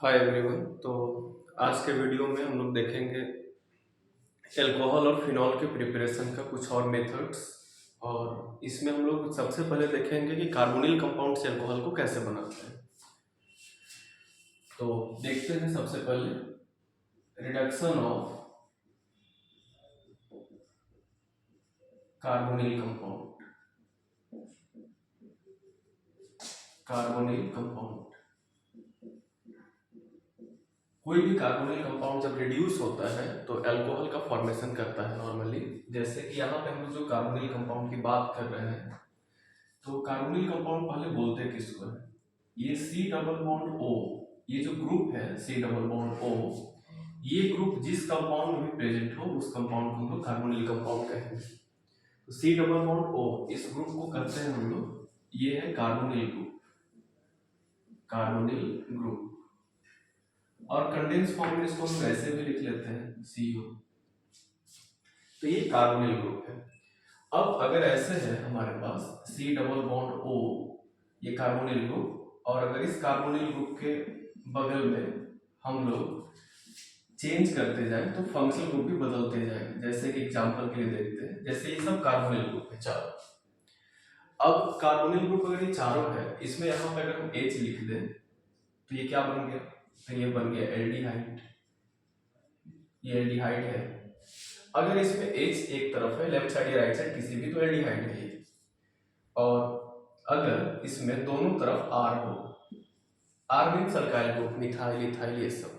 Hi everyone. तो आज के वीडियो में हम लोग देखेंगे अल्कोहल और फिनॉल के प्रिपरेशन का कुछ और मेथड्स। और इसमें हम लोग सबसे पहले देखेंगे कि कार्बोनिल कंपाउंड से अल्कोहल को कैसे बनाते हैं। तो देखते हैं सबसे पहले reduction of carbonyl compound. Carbonyl compound, कोई भी कार्बोनिल कंपाउंड जब रिड्यूस होता है तो अल्कोहल का फॉर्मेशन करता है नॉर्मली। जैसे कि यहाँ पे हम लोग जो कार्बोनिल कंपाउंड की बात कर रहे हैं, तो कार्बोनिल कंपाउंड पहले बोलते हैं किसको है, ये सी डबल बॉन्ड ओ, ये जो ग्रुप है सी डबल बॉन्ड ओ, ये ग्रुप जिस कंपाउंड में भी प्रेजेंट हो उस कंपाउंड को हम लोग कार्बोनिल कंपाउंड कहेंगे। तो सी डबल बॉन्ड ओ, इस ग्रुप को कहते हैं हम लोग, ये है कार्बोनिल ग्रुप, कार्बोनिल ग्रुप। और कंडेंस फॉर्म में इसको हम वैसे भी लिख लेते हैं CO। तो ये कार्बोनिल ग्रुप है। अब अगर ऐसे है हमारे पास सी डबल बॉन्ड ओ, ये कार्बोनिल ग्रुप, और अगर इस कार्बोनिल ग्रुप के बगल में हम लोग चेंज करते जाएं तो फंक्शनल ग्रुप भी बदलते जाएंगे। जैसे कि एग्जांपल के लिए देखते हैं, जैसे ये सब कार्बोनिल ग्रुप है चारों। अब कार्बोनिल ग्रुप अगर ये चारों है, इसमें यहाँ पे अगर हम H लिख दें तो ये क्या बन गया, तो ये बन गया एल्डिहाइड। ये एल्डिहाइड है। अगर इसमें H एक तरफ है, लेफ्ट साइड या राइट साइड किसी भी, तो एल्डिहाइड है ये। और अगर इसमें दोनों तरफ R हो, R means alkyl group, methyl ethyl ये सब,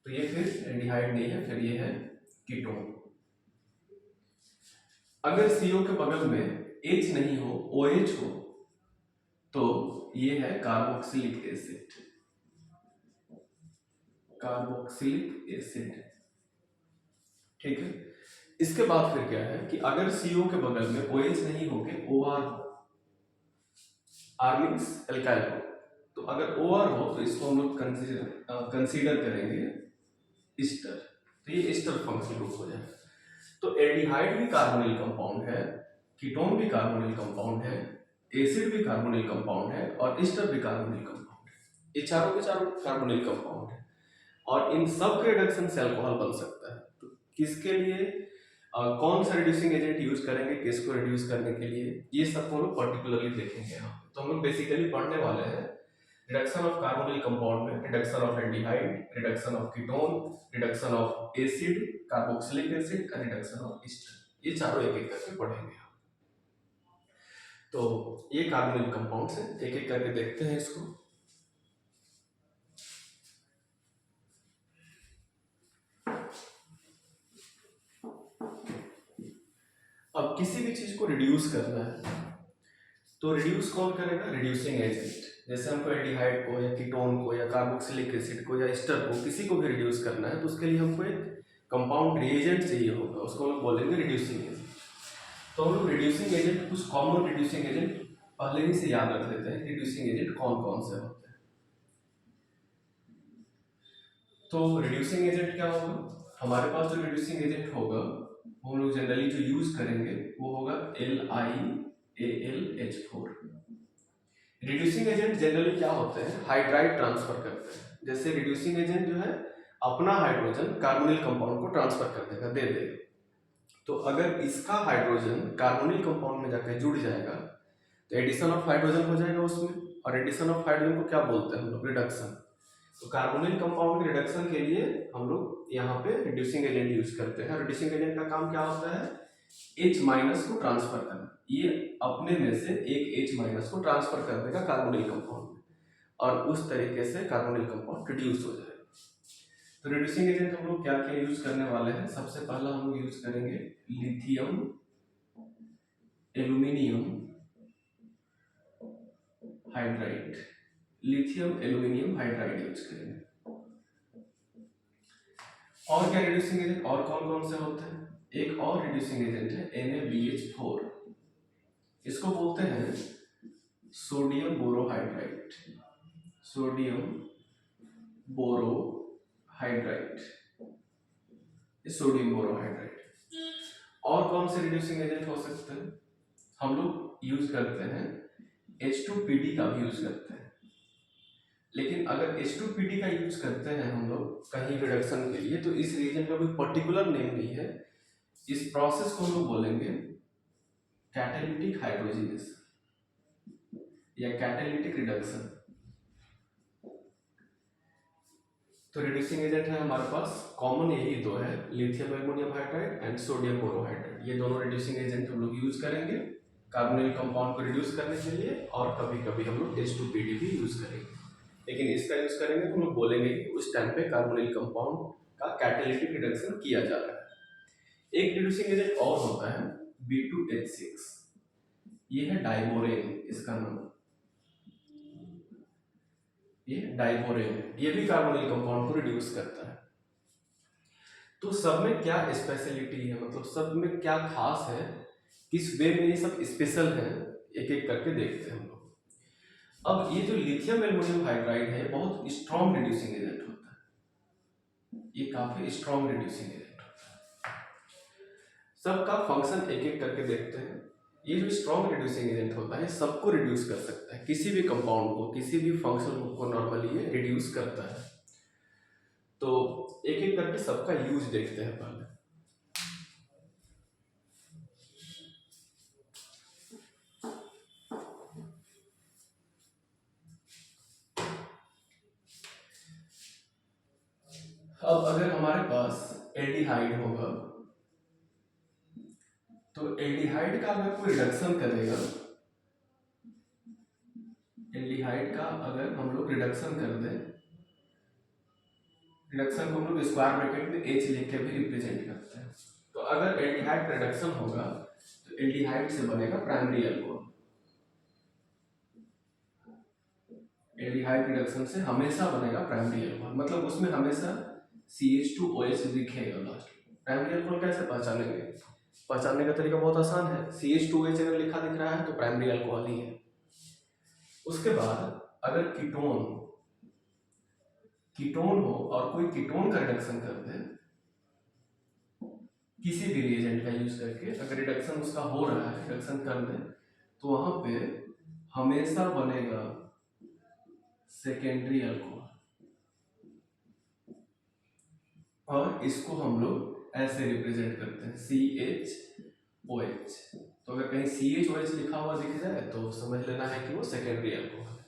तो ये फिर एल्डिहाइड नहीं है, फिर ये है कीटोन। अगर CO के बगल में H नहीं हो, OH हो, तो ये है कार्बोक्सिलिक एसिड, कार्बोक्सिलिक एसिड। ठीक है। इसके बाद फिर क्या है कि अगर CO के बगल में OH नहीं होके OR हो, R मीन्स एल्काइल ग्रुप, तो अगर OR हो तो इसको हम लोग कंसीडर करेंगे ईस्टर। तो ये ईस्टर फंक्शनल ग्रुप हो जाएगा। तो एल्डिहाइड भी कार्बोनिल कंपाउंड है, कीटोन भी कार्बोनिल कंपाउंड है, एसिड भी कार्बोनिल कंपाउंड है, और ईस्टर भी कार्बोनिल कंपाउंड है। ये चारों के चारों कार्बोनिल कंपाउंड है, और इन सब के रिडक्शन से अल्कोहल बन सकता है। तो किसके लिए कौन सा रिड्यूसिंग एजेंट यूज करेंगे, किसको रिड्यूस करने के लिए, ये सब हम लोग पर्टिकुलरली देखेंगे यहाँ पे। तो हम लोग बेसिकली पढ़ने वाले हैं रिडक्शन ऑफ कार्बोनिल कंपाउंड में reduction of aldehyde, reduction of ketone, reduction of acid carboxylic acid, और रिडक्शन ऑफ ईस्टर। ये चारों एक एक करके पढ़ेंगे। तो ये कार्बोनिल कंपाउंड्स हैं, एक एक करके देखते हैं इसको। अब किसी भी चीज को रिड्यूस करना है तो रिड्यूस कौन करेगा, रिड्यूसिंग एजेंट। जैसे हमको एल्डिहाइड को या कीटोन को या कार्बोक्सिलिक एसिड को या एस्टर को, किसी को भी रिड्यूस करना है, तो उसके लिए हमको एक कंपाउंड रिएजेंट चाहिए होगा, उसको हम लोग बोलेंगे रिड्यूसिंग एजेंट। तो हम लोग रिड्यूसिंग एजेंट, कुछ कॉमन रिड्यूसिंग एजेंट पहले ही से याद रख लेते हैं, रिड्यूसिंग एजेंट कौन कौन से होते हैं। तो रिड्यूसिंग एजेंट क्या होगा, हमारे पास जो रिड्यूसिंग एजेंट होगा वो हम लोग जनरली जो यूज करेंगे वो होगा LiAlH4। रिड्यूसिंग एजेंट जनरली क्या होते हैं, हाइड्राइड ट्रांसफर करते हैं। जैसे रिड्यूसिंग एजेंट जो है अपना हाइड्रोजन कार्बोनिल कंपाउंड को ट्रांसफर कर देगा, दे देगा। तो अगर इसका हाइड्रोजन कार्बोनिल कंपाउंड में जाकर जुड़ जाएगा तो एडिशन ऑफ हाइड्रोजन हो जाएगा उसमें, और एडिशन ऑफ हाइड्रोजन को क्या बोलते हैं हम लोग, रिडक्शन। तो कार्बोनिल कंपाउंड के रिडक्शन के लिए हम लोग यहाँ पे रिड्यूसिंग एजेंट यूज करते हैं। रिड्यूसिंग एजेंट का काम क्या होता है, H माइनस को ट्रांसफर करना। ये अपने में से एक H माइनस को ट्रांसफर कर देगा कार्बोनिल कंपाउंड में, और उस तरीके से कार्बोनिल कंपाउंड रिड्यूस हो जाएगा। तो रिड्यूसिंग एजेंट हम लोग क्या क्या यूज करने वाले हैं, सबसे पहला हम लोग यूज करेंगे lithium aluminium hydride. Lithium aluminium hydride use करेंगे। और क्या रिड्यूसिंग एजेंट और कौन कौन से होते हैं, एक और रिड्यूसिंग एजेंट है NaBH4। इसको बोलते हैं sodium borohydride, sodium borohydride, sodium borohydride. और कौन से रिड्यूसिंग एजेंट हो सकते हैं, हम लोग यूज करते हैं H2PD का भी यूज करते हैं। लेकिन अगर H2PD का यूज करते हैं हम लोग कहीं रिडक्शन के लिए, तो इस रिएजेंट का कोई पर्टिकुलर नेम नहीं है। इस प्रोसेस को हम लोग बोलेंगे कैटालिटिक हाइड्रोजनेशन या कैटालिटिक रिडक्शन। तो रिड्यूसिंग एजेंट है हमारे पास कॉमन यही दो है, lithium aluminium hydride and sodium borohydride. ये दोनों रिड्यूसिंग एजेंट हम लोग यूज करेंगे कार्बोनिल कंपाउंड को रिड्यूस करने के लिए, और कभी कभी हम लोग H2PD भी यूज करेंगे। लेकिन इसका यूज करेंगे तो हम लोग बोलेंगे कि उस टाइम पे कार्बोनिल कंपाउंड का कैटालिटिक रिडक्शन किया जा रहा है। एक रिड्यूसिंग एजेंट और होता है B2H6, ये है डाइबोरेन इसका नाम, ये डाइबोरेन है, ये भी कार्बोनिल कंपाउंड को रिड्यूस करता है। तो सब में क्या स्पेशलिटी है, मतलब सब में क्या खास है, किस वे में ये सब स्पेशल है, एक एक करके देखते हैं हम लोग। अब ये जो लिथियम एल्युमिनियम हाइड्राइड है बहुत स्ट्रॉन्ग रिड्यूसिंग एजेंट होता है, ये काफी स्ट्रॉन्ग रिड्यूसिंग एजेंट होता है। सबका फंक्शन एक एक करके देखते हैं। ये जो स्ट्रॉन्ग रिड्यूसिंग एजेंट होता है सबको रिड्यूस कर सकता है, किसी भी कंपाउंड को, किसी भी फंक्शन को नॉर्मली ये रिड्यूस करता है। तो एक एक करके सबका यूज देखते हैं पहले। अब अगर हमारे पास एल्डिहाइड होगा, तो एल्डिहाइड का अगर कोई रिडक्शन करेगा, एल्डिहाइड का अगर हम लोग रिडक्शन कर दें, रिडक्शन को हम लोग स्क्वायर ब्रैकेट में H लिख के भी रिप्रेजेंट करते हैं। तो अगर एल्डिहाइड रिडक्शन होगा तो एल्डिहाइड से बनेगा प्राइमरी अल्कोहल। एल्डिहाइड रिडक्शन से हमेशा बनेगा प्राइमरी अल्कोहल, मतलब उसमें हमेशा CH2OH दिखेगा लास्ट में। प्राइमरी अल्कोहल कैसे पहचानेंगे? पहचानने का तरीका बहुत आसान है, CH2OH अगर लिखा दिख रहा है तो प्राइमरी अल्कोहल ही है। उसके बाद अगर कीटोन हो और कोई कीटोन का रिडक्शन कर दे, किसी भी रिएजेंट का यूज करके अगर रिडक्शन उसका हो रहा है, रिडक्शन कर दे, तो वहां पे हमेशा बनेगा सेकेंडरी अल्कोहल, और इसको हम लोग ऐसे रिप्रेजेंट करते हैं CHOH। तो अगर कहीं CHOH लिखा हुआ दिख जाए तो समझ लेना है कि वो सेकेंडरी अल्कोहल है।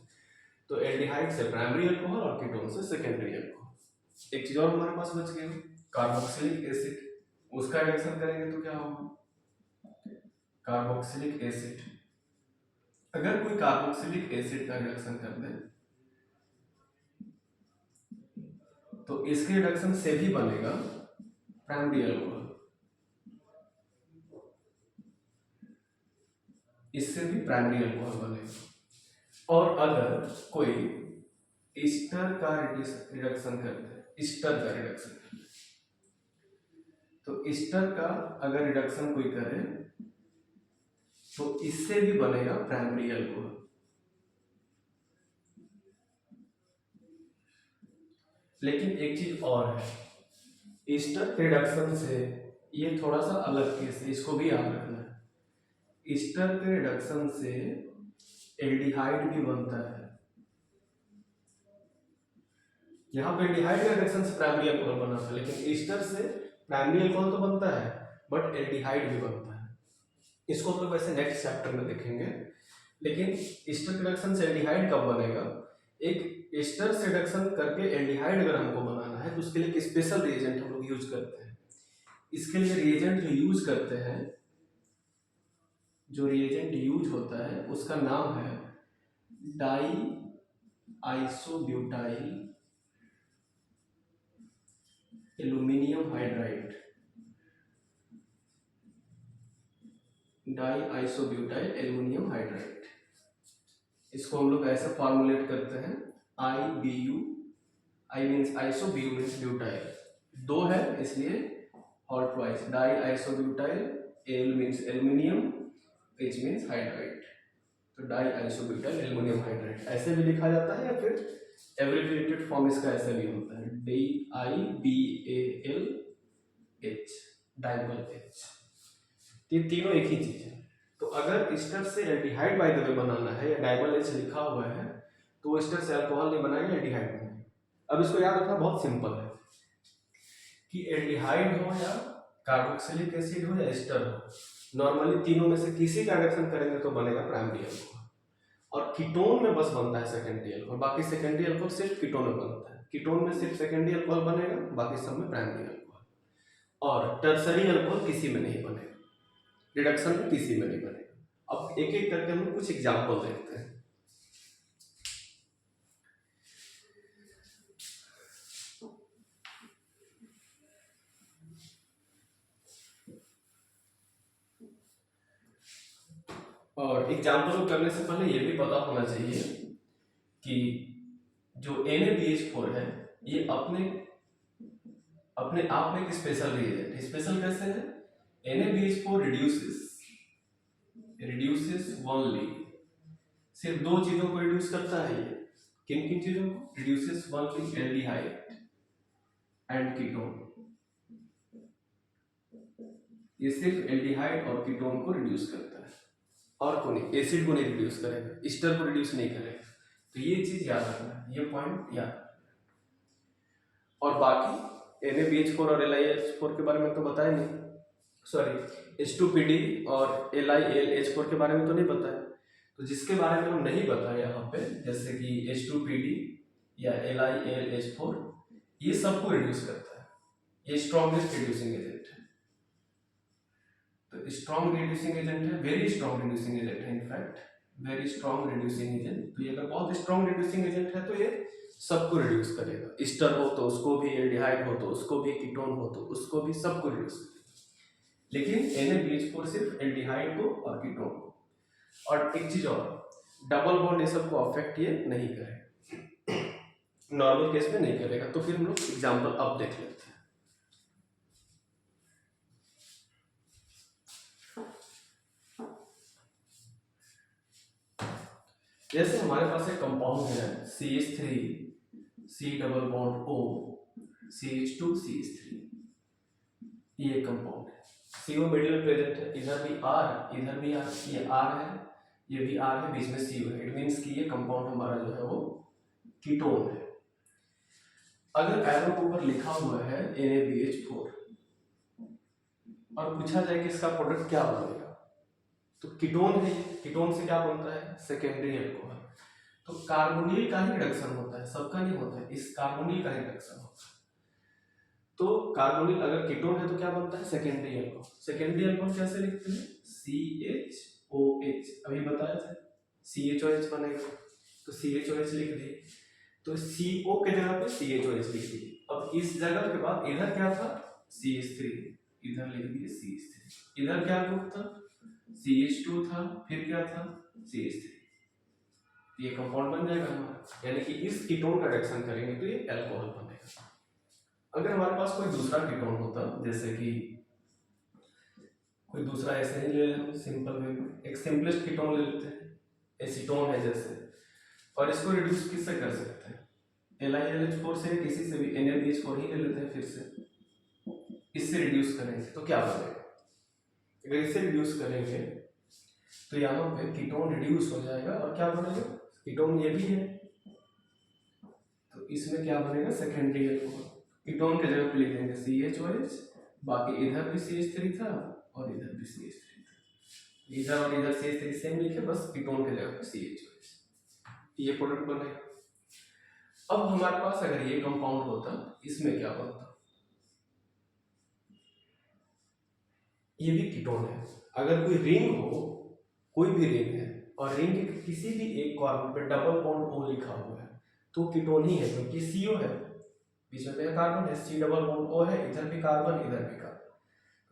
तो एल्डिहाइड से प्राइमरी अल्कोहल और कीटोन से सेकेंडरी अल्कोहल। एक चीज और हमारे पास बच गई, कार्बोक्सिलिक एसिड, उसका रिडक्शन करेंगे तो क्या होगा? कार्बोक्सिलिक एसिड, अगर कोई कार्बोक्सिलिक एसिड का रिडक्शन कर दे तो इसके रिडक्शन से भी बनेगा प्राइमरी अल्कोहल, इससे भी प्राइमरी अल्कोहल बनेगा। और अगर कोई ईस्टर का रिडक्शन कर दे, ईस्टर का रिडक्शन कर दे, तो ईस्टर का अगर रिडक्शन कोई करे तो इससे भी बनेगा प्राइमरी अल्कोहल। लेकिन एक चीज और है, ईस्टर के रिडक्शन से ये थोड़ा सा अलग केस है, इसको भी याद रखना है। ईस्टर के रिडक्शन से एल्डिहाइड भी बनता है, यहाँ पे एल्डिहाइड के रिडक्शन से प्राइमरी अल्कोहल बना था, लेकिन ईस्टर से प्राइमरी अल्कोहल तो बनता है बट एल्डिहाइड भी बनता है। इसको हम लोग वैसे नेक्स्ट चैप्टर में देखेंगे। लेकिन ईस्टर के रिडक्शन से एल्डिहाइड कब बनेगा? एक ईस्टर से रिडक्शन करके एल्डिहाइड अगर हमको बनाना है तो उसके लिए एक स्पेशल रिएजेंट हम लोग यूज करते हैं। इसके लिए रिएजेंट जो यूज करते हैं, जो रिएजेंट यूज होता है उसका नाम है die isobutyl aluminium hydride, die isobutyl aluminium hydride. इसको हम लोग ऐसे फॉर्मुलेट करते हैं IBU, I means iso, BU means butyl, दो है इसलिए और twice, die isobutyl, L means aluminium, H means hydride. तो डाई आइसोब्यूटाइल एल्यूमिनियम हाइड्राइड ऐसे भी लिखा जाता है, या फिर एब्रिविएटेड फॉर्म इसका ऐसा भी होता है DIBALH, डाइबल H। ये तीनों एक ही चीज है। तो अगर ईस्टर से एल्डिहाइड बाय द वे बनाना है या डाइबल H लिखा हुआ है तो वो एस्टर से अल्कोहल नहीं बनाएगा, एल्डिहाइड बनेगा। अब इसको याद रखना बहुत सिंपल है कि एल्डिहाइड हो या कार्बोक्सिलिक एसिड हो या एस्टर हो, नॉर्मली तीनों में से किसी का रिएक्शन करेंगे तो बनेगा प्राइमरी अल्कोहल, और कीटोन में बस बनता है सेकेंडरी अल्कोहल। बाकी सेकेंडरी अल्कोहल सिर्फ कीटोन में बनता है, कीटोन में सिर्फ सेकेंडरी अल्कोहल बनेगा, बाकी सब में प्राइमरी अल्कोहल, और टर्सरी अल्कोहल किसी में नहीं बनेगा, रिडक्शन में किसी में नहीं बनेगा। अब एक एक करके हम कुछ एग्जाम्पल देखते हैं। और एग्जाम्पल करने से पहले ये भी पता होना चाहिए कि जो NaBH4 है ये अपने अपने आप में एक स्पेशल रिएजेंट है। स्पेशल कैसे है? NaBH4 रिड्यूसेस ओनली, सिर्फ दो चीजों को रिड्यूस करता है ये। किन किन चीजों को? Reduces only aldehyde and ketone, ये सिर्फ एल्डिहाइड और कीटोन को रिड्यूस करता है, और को नहीं, एसिड को नहीं रिड्यूस करेगा, एस्टर को रिड्यूस नहीं करेगा। तो ये चीज याद रखना, ये पॉइंट याद। और बाकी NaBH4 और LiH4 के बारे में तो बताया नहीं, सॉरी H2PD और LiLH4 के बारे में तो नहीं बताया। तो जिसके बारे में हम नहीं बताया यहाँ पे, जैसे कि H2PD या LiLH4, ये सबको रिड्यूस करता है, ये स्ट्रॉन्गेस्ट रिड्यूसिंग एजेंट है। तो स्ट्रॉन्ग रिड्यूसिंग एजेंट है, वेरी स्ट्रॉन्ग रिड्यूसिंग एजेंट है, in fact very strong reducing agent. तो ये अगर बहुत स्ट्रॉन्ग रिड्यूसिंग एजेंट है तो ये सबको रिड्यूस करेगा, एस्टर हो तो उसको भी, एल्डिहाइड हो तो उसको भी, कीटोन हो तो उसको भी, सबको रिड्यूस करेगा। लेकिन NaBH4 सिर्फ एल्डिहाइड को और कीटोन को। और एक चीज और, डबल बॉन्ड ये सबको अफेक्ट ये नहीं करेगा, नॉर्मल केस में नहीं करेगा। तो फिर हम लोग एग्जाम्पल अब देख लेते हैं। जैसे हमारे पास एक कंपाउंड है CH3 C double bond O CH2 CH3, ये कंपाउंड है, CO मिडिल में प्रेजेंट है, इधर भी R इधर भी R, ये R है ये भी R है, बीच में CO है। इट मींस कि ये कंपाउंड हमारा जो है वो कीटोन है। अगर एरो के ऊपर लिखा हुआ है NaBH4 और पूछा जाए कि इसका प्रोडक्ट क्या बनेगा, तो कीटोन है, कीटोन से क्या बनता है? Secondary alcohol. तो कार्बोनिल का ही रिडक्शन होता है, सबका नहीं होता है, इस कार्बोनिल का ही रिडक्शन होता है। तो कार्बोनिल अगर कीटोन है तो क्या बनता है? Secondary alcohol. सेकेंडरी अल्कोहल कैसे लिखते हैं? CHOH, अभी बताया था CHOH बनेगा, तो CHOH लिख दिए, तो CO के जगह पे CHOH लिख दिए। अब इस जगह के बाद इधर क्या था? CH3, इधर लिख दिए CH3, इधर क्या ग्रुप था? CH2 था, फिर क्या था? CH3। ये कंपाउंड बन जाएगा हमारा, यानी कि इस कीटोन का रिएक्शन करेंगे तो ये अल्कोहल बनेगा। अगर हमारे पास कोई दूसरा कीटोन होता, जैसे कि कोई दूसरा ऐसे ही ले लें सिंपल वे में, एक सिंपलेस्ट कीटोन ले लेते हैं, एसीटोन है जैसे, और इसको रिड्यूस किससे कर सकते हैं? LiLH4 से, किसी से भी, NaBH4 ही ले लेते हैं फिर से, इससे रिड्यूस करेंगे तो क्या बनेगा? अगर इसे रिड्यूस करेंगे तो यहाँ पे कीटोन रिड्यूस हो जाएगा और क्या बनेगा? कीटोन ये भी है, तो इसमें क्या बनेगा? Secondary alcohol. कीटोन के जगह पे लिख देंगे CHOH, बाकी इधर भी CH3 था और इधर भी CH3 था, इधर और इधर CH3 सेम लिखे, बस कीटोन के जगह पे CHOH, ये प्रोडक्ट बनेगा। अब हमारे पास अगर ये कंपाउंड होता, इसमें क्या बनता? ये भी कीटोन है। अगर कोई रिंग हो, कोई भी रिंग है और रिंग के किसी भी एक कॉर्नर पे डबल बॉन्ड O लिखा हुआ है तो कीटोन ही है, क्योंकि CO है, बीच में कार्बन है, C डबल बॉन्ड O है, इधर भी कार्बन इधर भी कार्बन,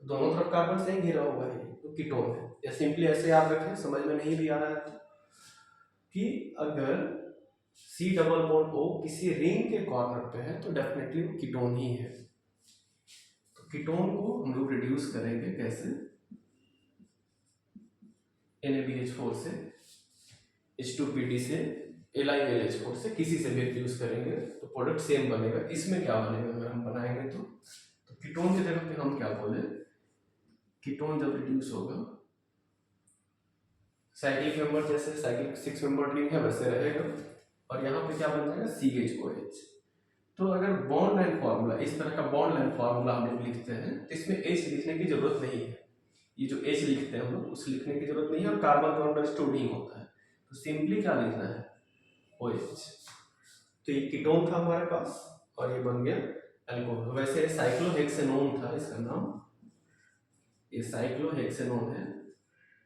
तो दोनों तरफ कार्बन से घिरा हुआ है, तो कीटोन है। या सिंपली ऐसे याद रखें, समझ में नहीं भी आ रहा है तो, कि अगर C डबल बॉन्ड O किसी रिंग के कॉर्नर पे है तो डेफिनेटली वो कीटोन ही है। तो कीटोन को हम लोग रिड्यूस करेंगे कैसे? NaBH4 से, H2PD से, LiLH4 से, किसी से भी रिड्यूस करेंगे तो प्रोडक्ट सेम बनेगा। इसमें क्या बनेगा अगर हम बनाएंगे तो कीटोन की जगह पे हम क्या बोले? कीटोन जब रिड्यूस होगा, साइक्लिक मेंबर जैसे साइक्लिक 6 मेंबर रिंग है वैसे रहेगा, और यहाँ पे क्या बन जाएगा CHOH। तो अगर बॉन्ड लाइन फार्मूला, इस तरह का बॉन्ड लाइन फार्मूला हम लोग लिखते हैं तो इसमें H लिखने की जरूरत नहीं है। ये जो H लिखते हैं हम लोग उस लिखने की जरूरत नहीं है, और कार्बन तो अंडरस्टूड ही होता है, तो सिंपली क्या लिखना है OH। तो ये कीटोन था हमारे पास और ये बन गया अल्कोहल। वैसे साइक्लोहेक्सेनोन था इसका नाम, ये साइक्लोहेक्सेनोन है,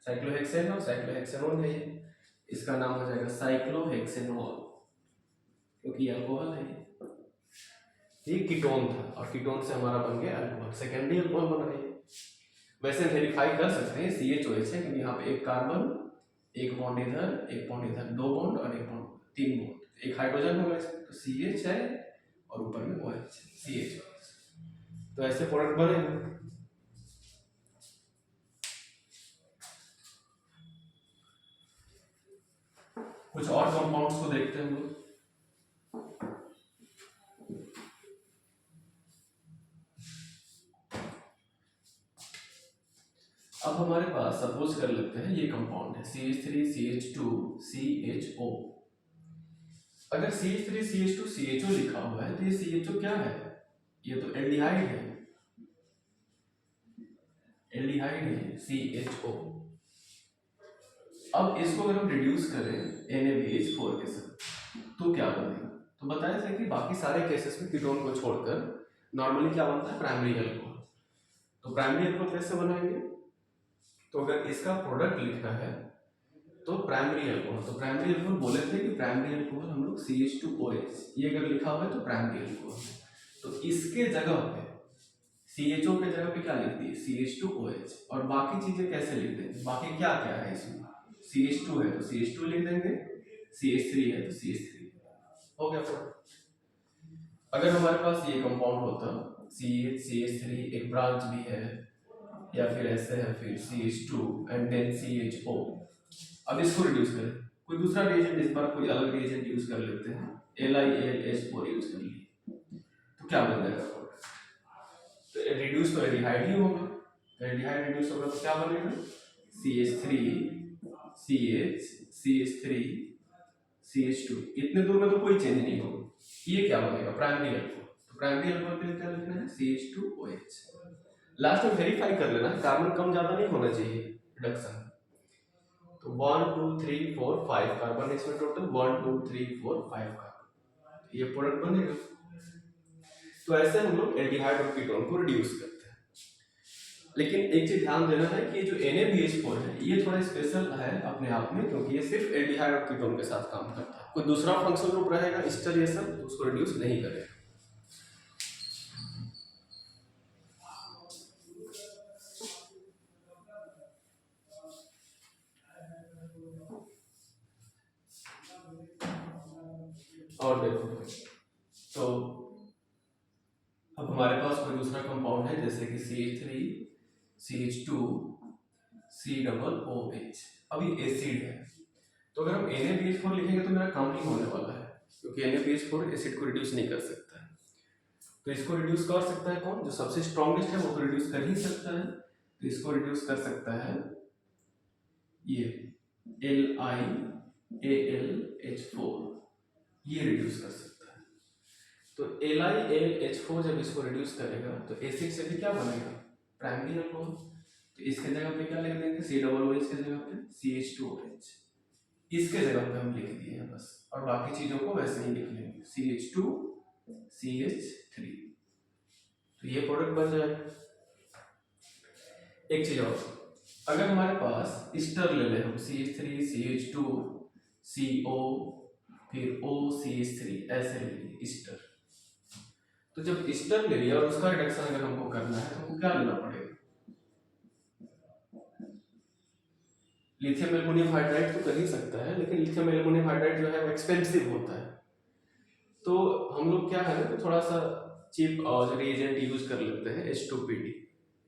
साइक्लोहेक्सेन और साइक्लोहेक्सेनोन है ये, इसका नाम हो जाएगा साइक्लोहेक्सेनॉल, क्योंकि अल्कोहल है ये कीटोन था और कीटोन से हमारा बन गया अल्कोहल, सेकेंडरी अल्कोहल बन गया। वैसे वेरीफाई कर सकते हैं CHOH है, क्योंकि यहाँ पे एक कार्बन, एक बॉन्ड इधर, एक बॉन्ड इधर, दो बॉन्ड और एक बॉन्ड, तीन बॉन्ड, एक हाइड्रोजन होगा इसमें, तो CH है और ऊपर में OH, CHOH। तो ऐसे प्रोडक्ट बनेगा। कुछ और कंपाउंड्स को देखते हैं हम लोग। अब हमारे पास सपोज कर लेते हैं ये कंपाउंड है CH3CH2CHO। अगर CH3CH2CHO लिखा हुआ है तो ये CHO क्या है, ये तो एल्डिहाइड है, एल्डिहाइड है CHO। अब इसको अगर हम रिड्यूस करें NaBH4 के साथ तो क्या बनेगा, तो बताया था कि बाकी सारे केसेस में कीटोन को छोड़कर नॉर्मली क्या बनता है प्राइमरी अल्कोहल। तो प्राइमरी अल्कोहल कैसे बनाएंगे, तो अगर इसका प्रोडक्ट लिखना है तो प्राइमरी अल्कोहल, तो प्राइमरी अल्कोहल बोले थे कि प्राइमरी अल्कोहल हम लोग CH2OH, ये अगर लिखा हुआ है तो प्राइमरी अल्कोहल, तो इसके जगह पे CHO के जगह पे क्या लिख दिए CH2OH, और बाकी चीजें कैसे लिख देंगे, बाकी क्या क्या है इसमें, CH2 है तो CH2 लिख देंगे, CH3 है तो CH3 हो गया प्रोडक्ट। अगर हमारे पास ये कंपाउंड होता CH3 एक ब्रांच भी है, या फिर ऐसे है फिर CH2 एंड देन CHO, अब इसको रिड्यूस करें, कोई दूसरा रिएजेंट, इस बार कोई अलग रिएजेंट यूज कर लेते हैं, LiAlH4 यूज कर लिए, तो क्या बन जाएगा, तो रिड्यूस तो एल्डिहाइड ही होगा, तो एल्डिहाइड रिड्यूस होगा तो क्या बनेगा CH3 CH CH3 CH2, इतने दूर में तो कोई चेंज नहीं होगा, ये क्या बनेगा प्राइमरी अल्कोहल, तो प्राइमरी अल्कोहल के लिए क्या लिखना है CH2OH। लास्ट में वेरीफाई कर लेना, कार्बन कम ज्यादा नहीं होना चाहिए रिडक्शन, तो 1 2 3 4 5 कार्बन है इसमें टोटल, 1 2 3 4 5 कार्बन, ये प्रोडक्ट बनेगा। तो ऐसे हम लोग एल्डिहाइड और कीटोन को रिड्यूस करते हैं। लेकिन एक चीज ध्यान देना है कि जो NaBH4 है ये थोड़ा स्पेशल है अपने आप में, क्योंकि ये सिर्फ एल्डिहाइड और कीटोन के साथ काम करता है, कोई दूसरा फंक्शनल ग्रुप रहेगा एस्टर ये सब तो उसको रिड्यूस नहीं करेगा। और देखो तो अब हमारे पास कोई दूसरा कंपाउंड है जैसे कि CH3 CH2 COOH, अब ये एसिड है, तो अगर हम NaBH4 लिखेंगे तो मेरा काम नहीं होने वाला है, क्योंकि NaBH4 एसिड को रिड्यूस नहीं कर सकता है। तो इसको रिड्यूस कर सकता है कौन, जो सबसे स्ट्रॉन्गेस्ट है वो तो रिड्यूस कर ही सकता है, तो इसको रिड्यूस कर सकता है ये LiAlH4, ये रिड्यूस कर सकता है। तो LiAlH4 जब इसको रिड्यूस करेगा तो एसिड से भी क्या बनेगा प्राइमरी अल्कोहल, तो इसके जगह पे क्या लिख देंगे COOH के जगह पे CH2OH, इसके जगह पे हम लिख दिए हैं बस, और बाकी चीजों को वैसे ही लिख लेंगे CH2 CH3, तो ये प्रोडक्ट बन जाएगा। एक चीज और, अगर हमारे पास इस्टर ले ले हम CH3 CH2 CO फिर OCH3 ऐसे ले लिए इस्टर, तो जब इस्टर ले लिया और उसका रिडक्शन अगर हमको करना है तो हमको क्या लेना पड़ेगा, लिथियम एल्युमिनियम हाइड्राइड तो कर ही सकता है, लेकिन लिथियम एल्युमिनियम हाइड्राइड जो है वो एक्सपेंसिव होता है, तो हम लोग क्या है कि थोड़ा सा चीप रिएजेंट यूज कर लेते हैं H2PD।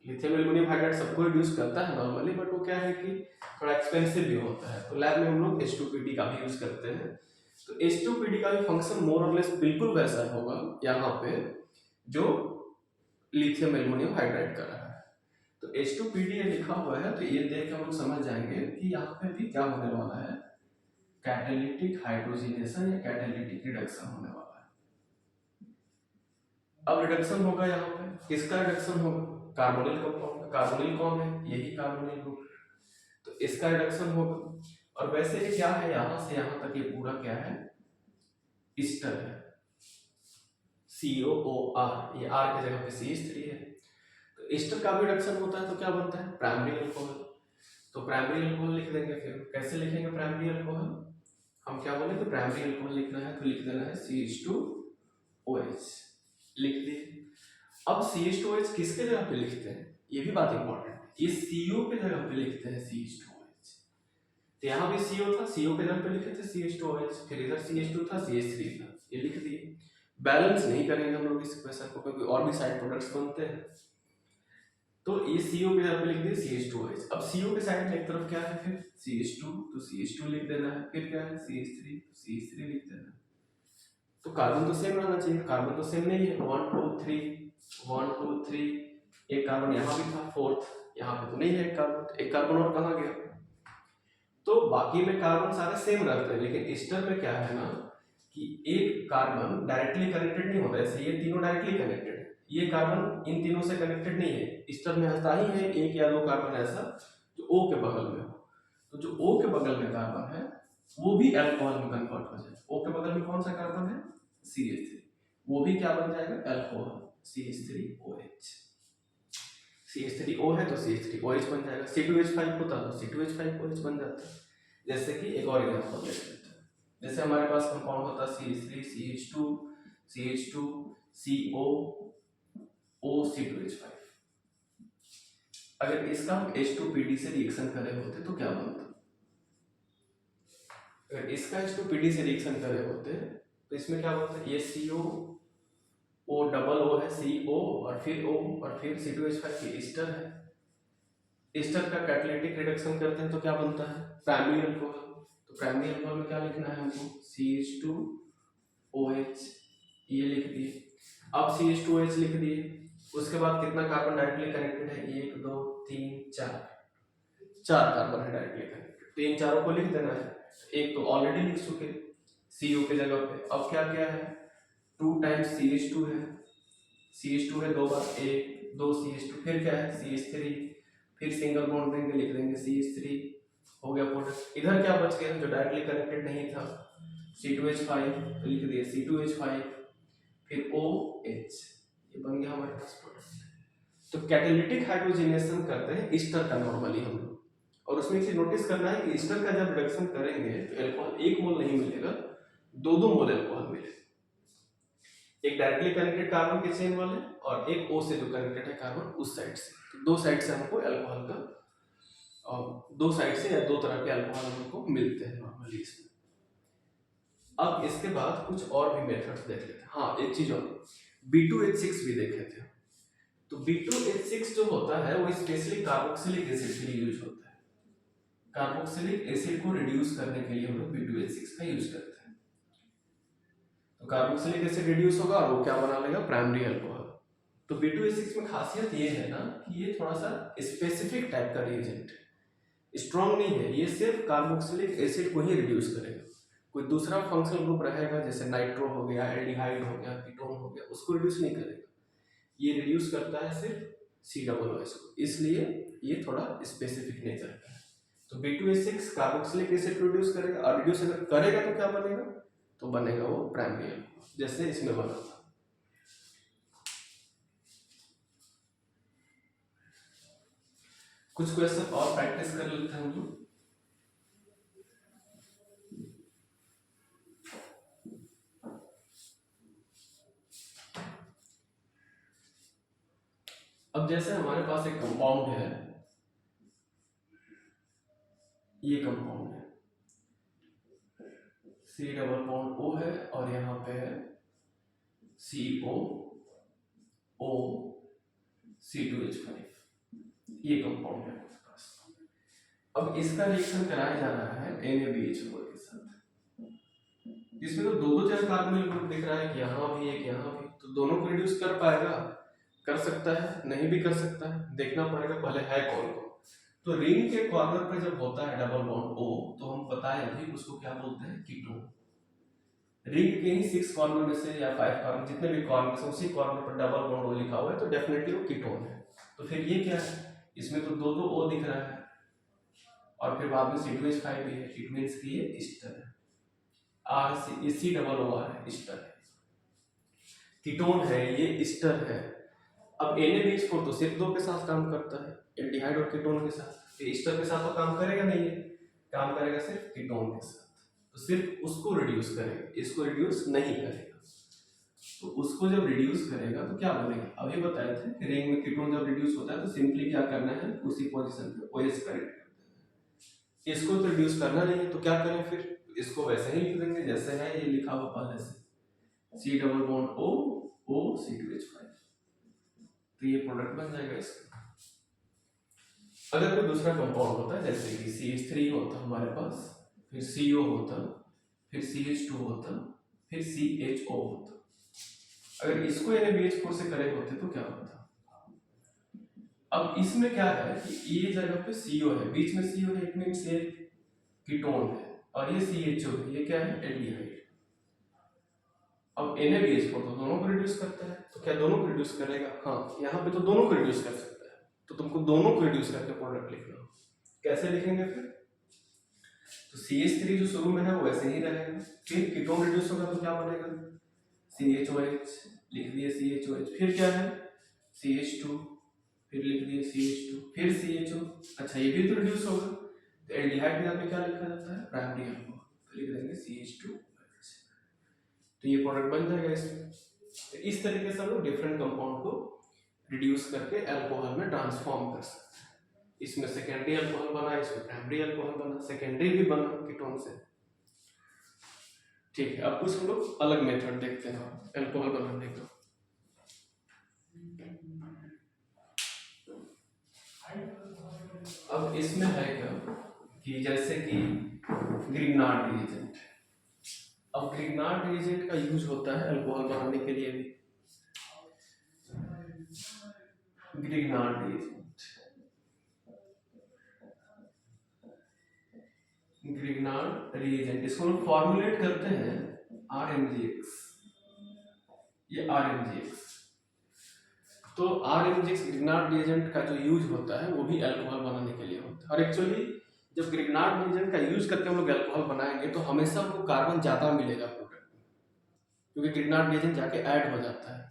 लिथियम एल्युमिनियम हाइड्राइड सबको रिड्यूस करता है नॉर्मली, बट वो क्या है कि थोड़ा एक्सपेंसिव भी होता है, तो लैब में हम लोग H2PD का भी यूज करते हैं। तो H2PD का भी फंक्शन मोर और लेस बिल्कुल वैसा होगा यहाँ पे जो लिथियम एल्युमिनियम हाइड्राइड का रहा है। तो H2PD लिखा हुआ है तो ये देख के हम लोग समझ जाएंगे कि यहाँ पे भी क्या होने वाला है, कैटालिटिक हाइड्रोजनेशन या कैटालिटिक रिडक्शन होने वाला है। अब रिडक्शन होगा यहाँ पे, किसका रिडक्शन होगा? कार्बोनिल कंपाउंड का। कार्बोनिल कौन है? यही कार्बोनिल ग्रुप, तो इसका रिडक्शन होगा। और वैसे ये क्या है, यहां से यहां तक ये पूरा क्या है? ईस्टर है, COOR, ये R की जगह पे CH3 है। तो ईस्टर का भी रिडक्शन होता है तो क्या बनता है? Primary alcohol. तो प्राइमरी अल्कोहल लिख देंगे। फिर कैसे लिखेंगे प्राइमरी अल्कोहल? हम क्या बोले, तो प्राइमरी अल्कोहल लिखना है तो लिख देना है CH2OH, लिख दिए। अब CH2OH किसके जगह पे लिखते हैं, ये भी बात इंपॉर्टेंट है। ये CO के जगह पे लिखते हैं CH2OH। तो यहाँ भी CO था, CO के जगह पे लिखे थे CH2OH, फिर इधर CH2 था, CH3 था, ये लिख दिए। बैलेंस नहीं करेंगे हम लोग इस क्वेश्चन को, क्योंकि और भी साइड प्रोडक्ट्स बनते हैं। तो ये CO के जगह पे लिख दिए CH2OH। अब CO के साइड में एक तरफ क्या है, फिर CH2, तो CH2 लिख देना है। फिर क्या है, CH3, तो CH3 लिख देना है। तो कार्बन तो सेम रहना चाहिए, कार्बन तो सेम नहीं है। 1 2 3 1 2 3, एक कार्बन यहाँ भी था, फोर्थ यहाँ पे तो नहीं है एक कार्बन, एक कार्बन और कहाँ गया? तो बाकी में कार्बन सारे सेम रहते हैं, लेकिन ईस्टर में क्या है ना कि एक कार्बन डायरेक्टली कनेक्टेड नहीं होता। ऐसे ये तीनों डायरेक्टली कनेक्टेड है, ये कार्बन इन तीनों से कनेक्टेड नहीं है। ईस्टर में ऐसा ही है, एक या दो कार्बन ऐसा जो O के बगल में हो। तो जो O के बगल में कार्बन है वो भी अल्कोहल में कन्वर्ट हो जाए। O के बगल में कौन सा कार्बन है? CH3, वो भी क्या बन जाएगा? Alcohol, CH3OH। CH3O है तो CH3OH बन जाएगा। C2H5 होता तो C2H5OH बन जाता। जैसे कि एक और एग्जांपल देख लेते हैं। जैसे हमारे पास कंपाउंड होता CH3 CH2 CH2 CO O C2H5। अगर इसका हम H2PD से रिएक्शन करे होते तो क्या बनता? अगर इसका H2PD से रिएक्शन करे होते तो इसमें क्या बनता? ये CO O डबल O है, CO और फिर O और फिर C2H5 की ईस्टर है। ईस्टर का कैटालिटिक रिडक्शन करते हैं तो क्या बनता है? Primary alcohol. तो प्राइमरी अल्कोहल में क्या लिखना है हमको? CH2OH, ये लिख दिए। अब CH2OH लिख दिए, उसके बाद कितना कार्बन डायरेक्टली कनेक्टेड है? 1 2 3 4, चार कार्बन है डायरेक्टली कनेक्टेड, तो इन चारों को लिख देना है। एक तो ऑलरेडी लिख चुके CO के जगह पे। अब क्या क्या है? 2 टाइम्स CH2 है, CH2 है 2 बार, 1 2 CH2, फिर क्या है? CH3, फिर सिंगल बॉन्ड देंगे, लिख देंगे CH3, हो गया प्रोडक्ट। इधर क्या बच गया जो डायरेक्टली कनेक्टेड नहीं था? C2H5, तो लिख दिया C2H5, फिर OH, ये बन गया हमारे पास प्रोडक्ट। तो कैटालिटिक हाइड्रोजनेशन करते हैं ईस्टर का नॉर्मली हम लोग, और उसमें एक चीज नोटिस करना है कि ईस्टर का जब रिडक्शन करेंगे तो अल्कोहल 1 मोल नहीं मिलेगा, 2 मोल अल्कोहल मिलेगा। एक डायरेक्टली कनेक्टेड कार्बन के चेन वाले और एक O से जो कनेक्टेड है कार्बन उस साइड से। तो दो साइड से हमको अल्कोहल का, और दो साइड से या दो तरह के अल्कोहल हमको मिलते हैं नॉर्मली इसमें। अब इसके बाद कुछ और भी मेथड्स देख लेते हैं। हाँ, एक चीज और, B2H6 भी देखे थे। तो B2H6 जो होता है वो स्पेशली कार्बोक्सिलिक एसिड के लिए यूज होता है। कार्बोक्सिलिक एसिड को रिड्यूस करने के लिए हम लोग B2H6 का यूज करते हैं। तो कार्बोक्सिलिक एसिड रिड्यूस होगा और वो क्या बना लेगा? Primary alcohol. तो B2H6 में खासियत ये है ना कि ये थोड़ा सा स्पेसिफिक टाइप का रिएजेंट है, स्ट्रॉन्ग नहीं है। ये सिर्फ कार्बोक्सिलिक एसिड को ही रिड्यूस करेगा। कोई दूसरा फंक्शनल ग्रुप रहेगा जैसे नाइट्रो हो गया, एल्डिहाइड हो गया, कीटोन हो गया, उसको रिड्यूस नहीं करेगा। ये रिड्यूस करता है सिर्फ C+H को, इसलिए ये थोड़ा स्पेसिफिक नेचर का है। तो B2H6 कार्बोक्सिलिक एसिड रिड्यूस करेगा, और रिड्यूस अगर करेगा तो क्या बनेगा? तो बनेगा वो प्राइमरी अल्कोहल, जैसे इसमें बना था। कुछ क्वेश्चन और प्रैक्टिस कर लेते हैं हम लोग। अब जैसे हमारे पास एक कंपाउंड है, ये कंपाउंड है, C+O है और यहाँ पे है COO C2H5, ये कंपाउंड है हमारे पास। अब इसका रिएक्शन कराया जा रहा है NaBH4 के साथ, जिसमें तो दो चार कार्बोनिल ग्रुप दिख रहा है कि यहाँ भी एक यहाँ भी, तो दोनों को रिड्यूस कर पाएगा? कर सकता है, नहीं भी कर सकता है, देखना पड़ेगा पहले है कौन कौन। तो रिंग के कॉर्नर पे जब होता है डबल बॉन्ड O, तो हम बताए अभी उसको क्या बोलते हैं, कीटोन। रिंग के ही 6 कॉर्नर में से या 5 कॉर्नर, जितने भी कॉर्नर से उसी कॉर्नर पर डबल बॉन्ड O लिखा हुआ है, तो डेफिनेटली वो कीटोन है। तो फिर ये क्या है, इसमें तो दो दो O दिख रहा है और फिर बाद में C2H5 भी है, इट मींस कि ये ईस्टर है। COO है, ईस्टर है, कीटोन है, ये ईस्टर है। अब NaBH4 तो सिर्फ दो के साथ काम करता है, एल्डिहाइड और कीटोन के साथ। ये ईस्टर के साथ तो काम करेगा नहीं है, काम करेगा सिर्फ कीटोन के साथ। तो सिर्फ उसको रिड्यूस करेगा, इसको रिड्यूस नहीं करेगा। तो उसको जब रिड्यूस करेगा तो क्या बनेगा, अभी बताए थे कि रिंग में कीटोन जब रिड्यूस होता है तो सिंपली क्या करना है, उसी पोजीशन पे OH करेक्ट कर देना है। इसको तो रिड्यूस करना नहीं है, तो क्या करें फिर, इसको वैसे ही लिख देंगे जैसे है ये लिखा हुआ पहले से, C double bond O O C2H5, तो ये प्रोडक्ट बन जाएगा इसका। अगर कोई दूसरा कंपाउंड होता है जैसे कि CH3 होता हमारे पास, फिर CO होता, फिर CH2 होता, फिर CHO होता, अगर इसको NaBH4 से करे होते तो क्या होता। अब इसमें क्या है कि ये जगह पे CO है, बीच में CO है, इट मींस ये कीटोन है, और ये CHO है, ये क्या है, एल्डिहाइड। अब NaBH4 तो दोनों को रिड्यूस करता है, तो क्या दोनों को रिड्यूस करेगा, हाँ यहाँ पे तो दोनों को रिड्यूस कर सकता है, तो तुमको दोनों को रिड्यूस करके प्रोडक्ट लिखना। कैसे लिखेंगे फिर, तो CH3 जो शुरू में है वो वैसे ही रहेगा, फिर कीटोन रिड्यूस होगा तो क्या बनेगा, CHOH, लिख दिए CHOH, फिर क्या है CH2, फिर लिख दिए CH2, फिर CHO, अच्छा ये भी तो रिड्यूस होगा, तो एल्डिहाइड में यहाँ पे क्या लिखा जाता है, प्राइमरी अल्कोहल, तो लिख देंगे CH2, तो ये प्रोडक्ट बन जाएगा इसमें। तो इस तरीके से हम लोग डिफरेंट कंपाउंड को रिड्यूस करके अल्कोहल में ट्रांसफॉर्म कर सकते हैं। इसमें सेकेंडरी अल्कोहल बना, इसमें प्राइमरी अल्कोहल बना, सेकेंडरी भी बना कीटोन से। ठीक है, अब कुछ हम लोग अलग मेथड देखते हैं अल्कोहल बनाने का। अब इसमें है क्या कि जैसे कि ग्रिग्नार्ड रिएजेंट, अब ग्रिग्नार्ड रिएजेंट का यूज होता है अल्कोहल बनाने के लिए भी। ग्रिग्नार्ड रिएजेंट, ग्रिग्नार्ड रिएजेंट, इसको हम फॉर्मुलेट करते हैं RMGX, ये RMGX। तो RMGX ग्रिग्नार्ड रिएजेंट का जो यूज होता है वो भी अल्कोहल बनाने के लिए होता है। और एक्चुअली जब ग्रिग्नार्ड रिएजेंट का यूज करके हम लोग अल्कोहल बनाएंगे तो हमेशा हमको कार्बन ज्यादा मिलेगा प्रोडक्ट में, क्योंकि ग्रिग्नार्ड रिएजेंट जाके ऐड हो जाता है।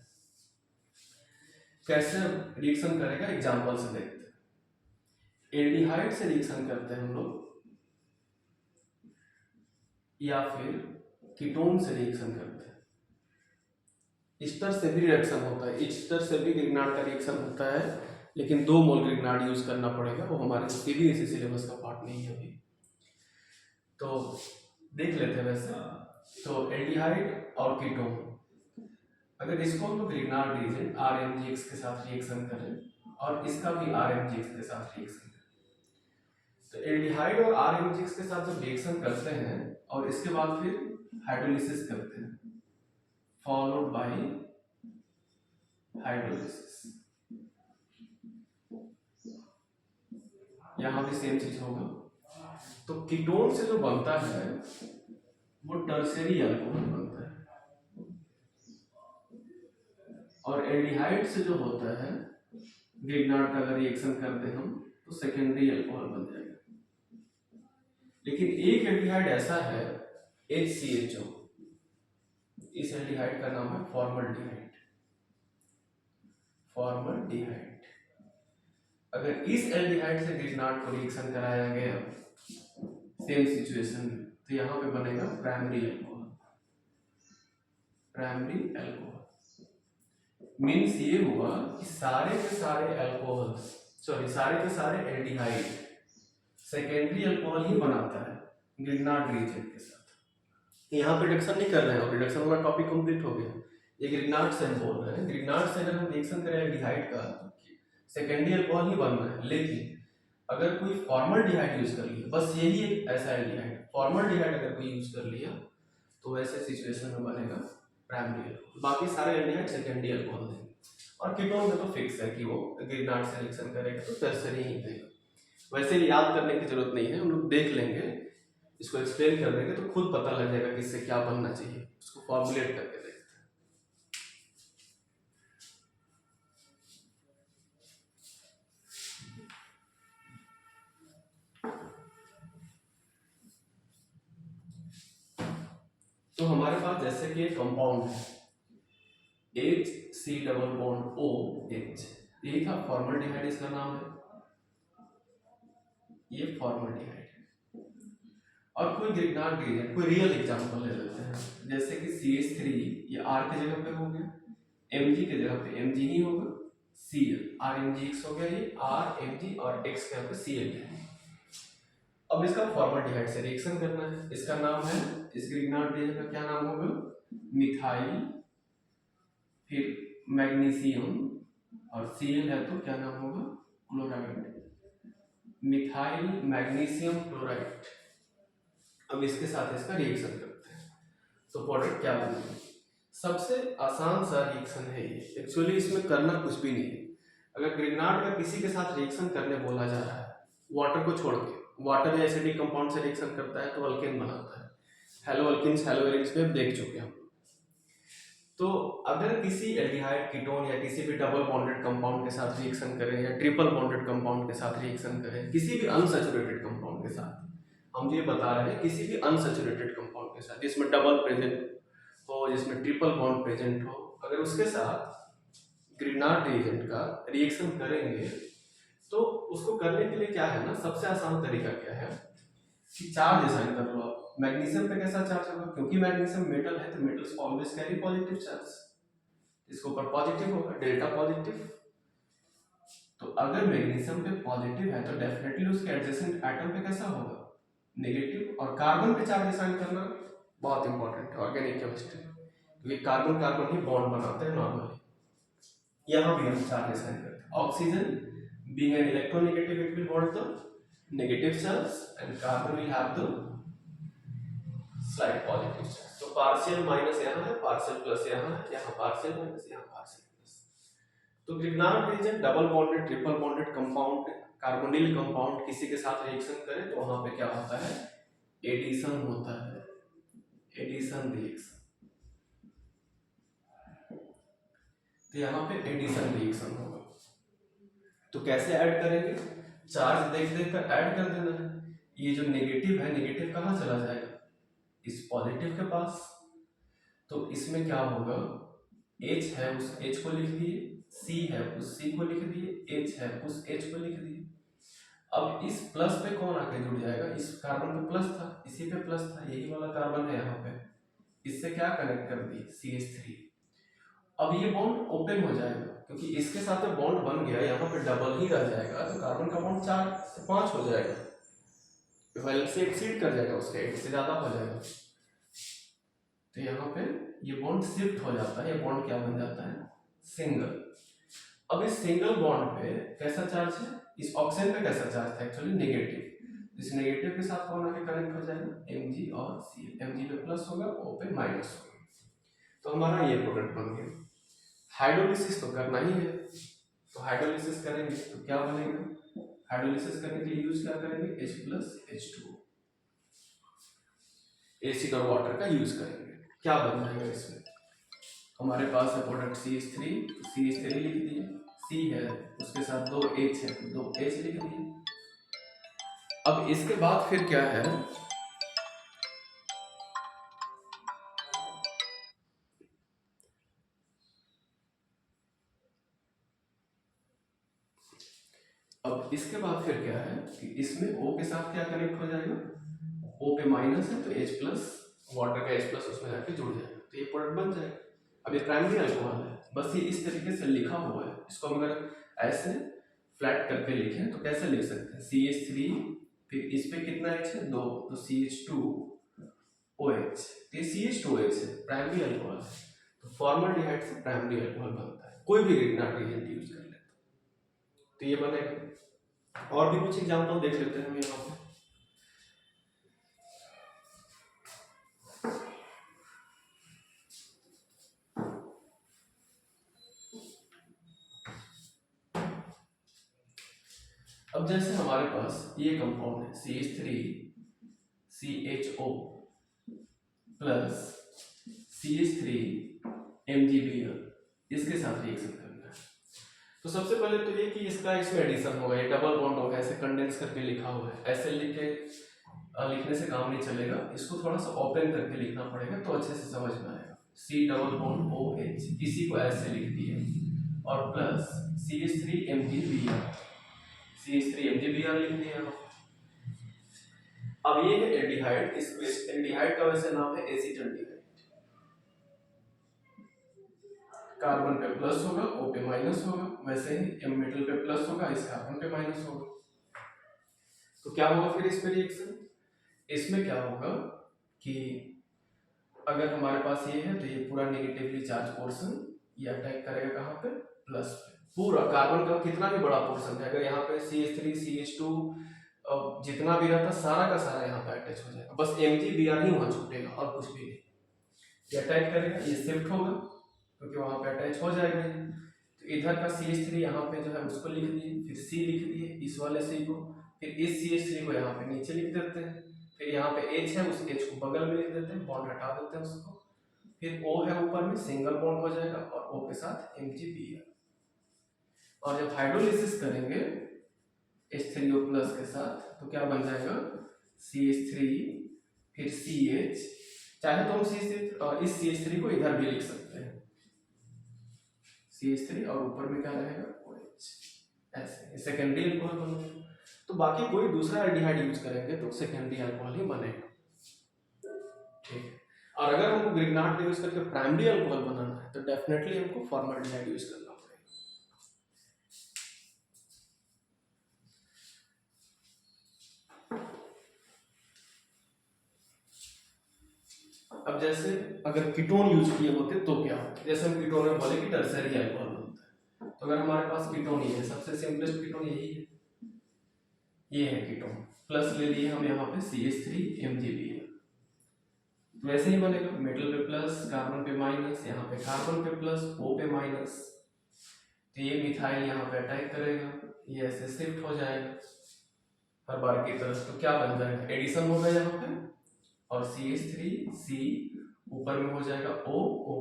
कैसे रिएक्शन करेगा, एग्जांपल से देखते हैं। एल्डिहाइड से रिएक्शन करते हैं हम लोग, या फिर कीटोन से रिएक्शन करते हैं। ईस्टर से भी रिएक्शन होता है, ईस्टर से भी ग्रिग्नार्ड का रिएक्शन होता है, लेकिन 2 मोल ग्रिग्नार्ड यूज करना पड़ेगा, वो हमारे CBSE सिलेबस का पार्ट नहीं है अभी, तो देख लेते हैं वैसे। तो एल्डिहाइड और कीटोन, अगर इसको हम लोग ग्रिग्नार्ड रिएजेंट RMGX के साथ रिएक्शन करें और इसका भी RMGX के साथ रिएक्शन करें, तो एल्डिहाइड और RMGX के साथ जब रिएक्शन करते हैं और इसके बाद फिर हाइड्रोलिसिस करते हैं, फॉलोड बाय हाइड्रोलिसिस, यहाँ भी सेम चीज होगा। तो कीटोन से जो बनता है वो टर्शियरी अल्कोहल बनता है, और एल्डिहाइड से जो होता है ग्रिग्नार्ड का अगर रिएक्शन करते हैं हम तो सेकेंडरी अल्कोहल बन जाएगा। लेकिन एक एल्डिहाइड ऐसा है HCHO, इस एल्डिहाइड का नाम है फॉर्मल्डिहाइड, फॉर्मल्डिहाइड। अगर इस एल्डिहाइड से ग्रिग्नार्ड को रिएक्शन कराया गया सेम सिचुएशन में, तो यहाँ पे बनेगा primary alcohol, primary alcohol means ये हुआ कि सारे के सारे अल्कोहल, सॉरी सारे के सारे एल्डिहाइड सेकेंडरी अल्कोहल ही बनाता है ग्रिग्नार्ड रिएजेंट के साथ। यहाँ पे रिडक्शन नहीं कर रहे हैं, रिडक्शन वाला टॉपिक कंप्लीट हो गया। ये ग्रिग्नार्ड से हम बोल रहे हैं, ग्रिग्नार्ड से अगर हम रिएक्शन करें एल्डिहाइड का सेकेंडरी अल्कोहल ही बनना है, लेकिन अगर कोई फॉर्मल्डिहाइड यूज कर लिया, बस यही एक ऐसा एल्डिहाइड, फॉर्मल्डिहाइड अगर कोई यूज कर लिया तो वैसे सिचुएशन में बनेगा प्राइमरी अल्कोहल, बाकी सारे एल्डिहाइड सेकेंडरी अल्कोहल देंगे। और कीटोन में तो फिक्स है कि वो ग्रिग्नार्ड से रिएक्शन करेगा तो टर्शियरी ही देगा। वैसे याद करने की जरूरत नहीं है, हम लोग देख लेंगे, इसको एक्सप्लेन कर देंगे तो खुद पता लग जाएगा कि इससे क्या बनना चाहिए, उसको फॉर्मुलेट करके देखते हैं। तो हमारे पास जैसे कि एक कंपाउंड है HC डबल बॉन्ड OH, यही था फॉर्मल्डिहाइड, इसका नाम है, ये फॉर्मल्डिहाइड। और कोई ग्रिग्नार्ड रिएजेंट, कोई रियल एग्जांपल ले लेते हैं, जैसे कि CH3, ये R की जगह पे हो गया, Mg की जगह पे Mg ही होगा, Cl, RMgX हो गया, ये RMg और X के यहाँ पे Cl है। अब इसका फॉर्मल्डिहाइड से रिएक्शन करना है, इसका नाम है, इस ग्रिग्नार्ड रिएजेंट का क्या नाम होगा, मिथाइल, फिर मैग्नीशियम, और Cl है तो क्या नाम होगा, क्लोराइड, मिथाइल मैग्नीशियम क्लोराइड। अब इसके साथ इसका रिएक्शन करते हैं तो प्रोडक्ट क्या बनेगा। सबसे आसान सा रिएक्शन है ये, एक्चुअली इसमें करना कुछ भी नहीं है। अगर ग्रिग्नार्ड का किसी के साथ रिएक्शन करने बोला जा रहा है, वाटर को छोड़ के, वाटर या एसिडिक कंपाउंड से रिएक्शन करता है तो अल्केन बनाता है, हेलो अल्किन्स हेलो एरिन्स में देख चुके हैं हम। तो अगर किसी एल्डिहाइड कीटोन या किसी भी डबल बॉन्डेड कंपाउंड के साथ रिएक्शन करें या ट्रिपल बॉन्डेड कंपाउंड के साथ रिएक्शन करें, किसी भी अनसैचुरेटेड कंपाउंड के साथ, हम ये बता रहे हैं किसी भी अनसैचुरेटेड कंपाउंड के साथ जिसमें डबल प्रेजेंट हो, जिसमें ट्रिपल बॉन्ड प्रेजेंट हो, अगर उसके साथ ग्रिग्नार्ड रिएजेंट का रिएक्शन करेंगे तो उसको करने के लिए क्या है ना, सबसे आसान तरीका क्या है कि चार्ज असाइन कर लो आप। मैग्नीशियम पे कैसा चार्ज होगा, क्योंकि मैग्नीशियम मेटल है तो metals always carry positive charge, इसके ऊपर पॉजिटिव होगा, डेल्टा पॉजिटिव। तो अगर मैग्नीशियम पे पॉजिटिव है तो डेफिनेटली उसके एडजेसेंट एटम पे कैसा होगा, नेगेटिव। और कार्बन पे चार्ज असाइन करना बहुत इंपॉर्टेंट है ऑर्गेनिक केमिस्ट्री, क्योंकि कार्बन कार्बन ही बॉन्ड बनाते हैं नॉर्मली, यहाँ भी हम चार्ज असाइन करते हैं। Oxygen being an electronegative, it will hold the negative charge and carbon will have the slight positive charge. तो पार्शियल माइनस यहाँ है, पार्शियल प्लस यहाँ है, यहाँ पार्शियल माइनस, यहाँ पार्शियल प्लस। तो Grignard reagent double bonded triple bonded compound, carbonyl compound किसी के साथ रिएक्शन करे तो वहां पे क्या होता है, एडिशन होता है, एडिशन रिएक्शन। तो यहाँ पे एडिशन रिएक्शन होगा। तो कैसे ऐड करेंगे, चार्ज देख देख कर ऐड कर देना है। ये जो नेगेटिव है, नेगेटिव कहाँ चला जाएगा, इस पॉजिटिव के पास। तो इसमें क्या होगा, H है उस H को लिख दिए, C है उस C को लिख दिए, H है उस H को लिख दिए। अब इस प्लस पे कौन आके जुड़ जाएगा, इस कार्बन पे प्लस था, इसी पे प्लस था, यही वाला कार्बन है यहाँ पे, इससे क्या कनेक्ट कर दिए, CH3। अब ये बॉन्ड ओपन हो जाएगा, क्योंकि इसके साथ में बॉन्ड बन गया, यहाँ पे डबल ही रह जाएगा, तो कार्बन का बॉन्ड 4 से 5 हो जाएगा, वैलेंस से एक्सीड कर जाएगा, उसके 8 से ज्यादा हो जाएगा। तो यहाँ पे ये बॉन्ड शिफ्ट हो जाता है, ये बॉन्ड क्या बन जाता है, सिंगल। अब इस सिंगल बॉन्ड पे कैसा चार्ज है, इस ऑक्सीजन पे कैसा चार्ज था, एक्चुअली नेगेटिव। इस नेगेटिव के साथ कौन आके कनेक्ट हो जाएगा, Mg और Cl, Mg पे प्लस होगा, O पे माइनस होगा। तो हमारा ये प्रोडक्ट बन गया। हाइड्रोलिसिस तो करना ही है, तो हाइड्रोलिसिस करेंगे तो क्या बनेगा, हाइड्रोलिसिस करने के लिए यूज क्या करेंगे, H+H2O, एसिड और वाटर का यूज करेंगे। क्या बन जाएगा इसमें, हमारे पास है प्रोडक्ट CH3, CH3 लिख दिए, C है उसके साथ 2 H है, 2 H लिख दिए। अब इसके बाद फिर क्या है, अब इसके बाद फिर क्या है कि इसमें O के साथ क्या कनेक्ट हो जाएगा, O पे माइनस है तो H प्लस, वाटर का H प्लस उसमें जाके जुड़ जाएगा, तो ये प्रोडक्ट बन जाएगा। अब ये प्राइमरी अल्कोहल है, बस ये इस तरीके से लिखा हुआ है, इसको हम अगर ऐसे फ्लैट करके लिखें तो कैसे लिख सकते हैं, CH3, फिर इस पे कितना H है, 2, तो CH2OH, ये CH2OH है, प्राइमरी अल्कोहल है, तो फॉर्मल्डिहाइड से प्राइमरी अल्कोहल बनता है, कोई भी ग्रिग्नार्ड रिएजेंट यूज कर ले तो ये बनेगा। और भी कुछ एग्जांपल देख लेते हैं हम यहाँ पे। अब जैसे हमारे पास ये कंपाउंड है CH3CHO प्लस CH3MgBr, इसके साथ रिएक्शन करना है। तो सबसे पहले तो ये कि इसका इसमें एडिशन होगा, ये डबल बॉन्ड होगा, ऐसे कंडेंस करके लिखा हुआ है, ऐसे लिखने से काम नहीं चलेगा, इसको थोड़ा सा ओपन करके लिखना पड़ेगा तो अच्छे से समझ में आएगा। C डबल बॉन्ड OH, इसी को ऐसे लिख दिए और प्लस CH3MgBr, CH3MgBr लिख दिया। अब ये है एल्डिहाइड, इस एल्डिहाइड का वैसे नाम है एसीटल्डिहाइड। कार्बन पे प्लस होगा, O पे माइनस होगा, वैसे ही M मेटल पे प्लस होगा, इस कार्बन पे माइनस होगा। तो क्या होगा फिर इस पे रिएक्शन? इसमें क्या होगा कि अगर हमारे पास ये है तो ये पूरा नेगेटिवली चार्ज पोर्शन ये अटैक करेगा कहाँ पे? प्लस पे। पूरा कार्बन का कितना भी बड़ा पोर्शन है, अगर यहाँ पे CH3 CH2 जितना भी रहता सारा का सारा यहाँ पे अटैच हो जाएगा, बस MgBr ही वहाँ छूटेगा और कुछ भी नहीं। ये अटैक करेगा, ये शिफ्ट होगा क्योंकि वहाँ पे अटैच हो जाएगा। तो इधर का CH3 यहाँ पे जो है उसको लिख दिए, फिर C लिख दिए इस वाले C को, फिर इस CH3 को यहाँ पे नीचे लिख देते हैं, फिर यहाँ पे H है उस H को बगल में लिख देते हैं, बॉन्ड हटा देते हैं उसको, फिर O है ऊपर में सिंगल बॉन्ड हो जाएगा और O के साथ MgBr। और जब हाइड्रोलिसिस करेंगे H3O प्लस के साथ तो क्या बन जाएगा? CH3 फिर CH, चाहे तो हम इस CH3 को इधर भी लिख सकते हैं, CH3 और ऊपर में क्या रहेगा? OH, ऐसे सेकेंडरी अल्कोहल बनेगा। तो बाकी कोई दूसरा एल्डिहाइड यूज करेंगे तो सेकेंडरी अल्कोहल ही बनेगा, ठीक है। और अगर हमको ग्रिग्नार्ड यूज करके प्राइमरी अल्कोहल बनाना है तो डेफिनेटली हमको फॉर्मल्डिहाइड यूज करना पड़ेगा। अब जैसे अगर कीटोन यूज किए होते तो क्या होता, जैसे हम कीटोन में बोले कि टर्सरी अल्कोहल बनता है, तो अगर हमारे पास कीटोन ही है, सबसे सिंपलेस्ट कीटोन यही है, ये है कीटोन, प्लस ले लिए हम यहाँ पे CH3MgBr, तो वैसे ही बनेगा, मेटल पे प्लस कार्बन पे माइनस, यहाँ पे कार्बन पे प्लस O पे माइनस, तो ये मिथाइल यहाँ पे अटैक करेगा, ये ऐसे शिफ्ट हो जाएगा हर बार की तरह, तो क्या बन जाएगा? एडिशन होगा यहाँ पे और CH3C ऊपर में हो जाएगा O